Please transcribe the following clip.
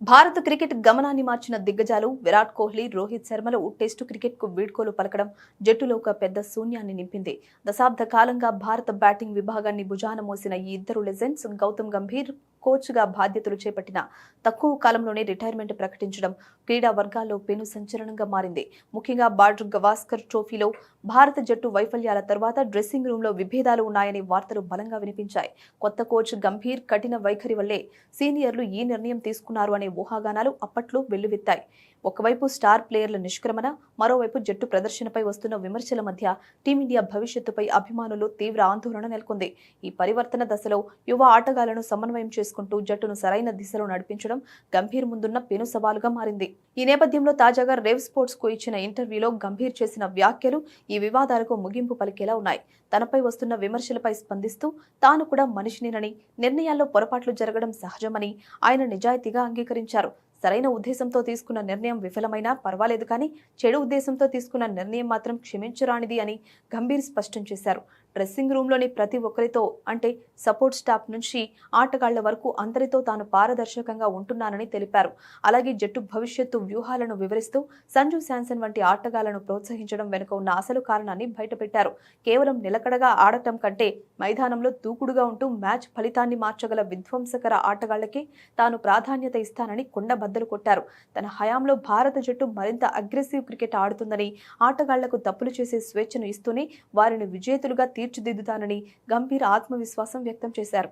భారత క్రికెట్ గమనాన్ని మార్చిన దిగ్గజాలు విరాట్ కోహ్లీ, రోహిత్ శర్మలు టెస్టు క్రికెట్కు వీడ్కోలు పలకడం జట్టులో ఒక పెద్ద శూన్యాన్ని నింపింది. దశాబ్ద కాలంగా భారత బ్యాటింగ్ విభాగాన్ని భుజాన మోసిన ఈ ఇద్దరు లెజెండ్స్ గౌతమ్ గంభీర్ కోచ్గా బాధ్యతలు చేపట్టిన తక్కువ కాలంలోనే రిటైర్మెంట్ ప్రకటించడం క్రీడా వర్గాల్లో పెను సంచలనంగా మారింది. ముఖ్యంగా బార్డర్ గవాస్కర్ ట్రోఫీలో భారత జట్టు వైఫల్యాల తర్వాత డ్రెస్సింగ్ రూంలో విభేదాలు ఉన్నాయనే వార్తలు బలంగా వినిపించాయి. కొత్త కోచ్ గంభీర్ కఠిన వైఖరి వల్లే సీనియర్లు ఈ నిర్ణయం తీసుకున్నారు అనే ఊహాగానాలు అప్పట్లో వెల్లువెత్తాయి. ఒకవైపు స్టార్ ప్లేయర్ల నిష్క్రమణ, మరోవైపు జట్టు ప్రదర్శనపై వస్తున్న విమర్శల మధ్య టీమిండియా భవిష్యత్తుపై అభిమానులు తీవ్ర ఆందోళన నెలకొంది. ఈ పరివర్తన దశలో యువ ఆటగాళ్లను సమన్వయం చేసుకుంటూ జట్టును సరైన దిశలో నడిపించడం గంభీర్ ముందున్న పెను సవాలుగా మారింది. ఈ నేపథ్యంలో తాజాగా రేవ్ స్పోర్ట్స్ కు ఇచ్చిన ఇంటర్వ్యూలో గంభీర్ చేసిన వ్యాఖ్యలు ఈ వివాదాలకు ముగింపు పలికేలా ఉన్నాయి. తనపై వస్తున్న విమర్శలపై స్పందిస్తూ తాను కూడా మనిషినేనని, నిర్ణయాల్లో పొరపాట్లు జరగడం సహజమని ఆయన నిజాయితీగా అంగీకరించారు. సరైన ఉద్దేశంతో తీసుకున్న నిర్ణయం విఫలమైనా పర్వాలేదు, కానీ చెడు ఉద్దేశంతో తీసుకున్న నిర్ణయం మాత్రం క్షమించరానిది అని గంభీర్ స్పష్టం చేశారు. డ్రెస్సింగ్ రూంలోని ప్రతి ఒక్కరితో, అంటే సపోర్ట్ స్టాఫ్ నుంచి ఆటగాళ్ల వరకు అందరితో తాను పారదర్శకంగా ఉంటున్నానని తెలిపారు. అలాగే జట్టు భవిష్యత్తు వ్యూహాలను వివరిస్తూ సంజు శాంసన్ వంటి ఆటగాళ్లను ప్రోత్సహించడం వెనుక ఉన్న అసలు కారణాన్ని బయటపెట్టారు. కేవలం నిలకడగా ఆడటం కంటే మైదానంలో దూకుడుగా ఉంటూ మ్యాచ్ ఫలితాన్ని మార్చగల విధ్వంసకర ఆటగాళ్లకే తాను ప్రాధాన్యత ఇస్తానని కుండబద్దలు కొట్టారు. తన హయాంలో భారత జట్టు మరింత అగ్రెసివ్ క్రికెట్ ఆడుతుందని, ఆటగాళ్లకు తప్పులు చేసే స్వేచ్ఛను ఇస్తూనే వారిని విజేతలుగా తీర్చిదిద్దుతానని గంభీర్ ఆత్మవిశ్వాసం వ్యక్తం చేశారు.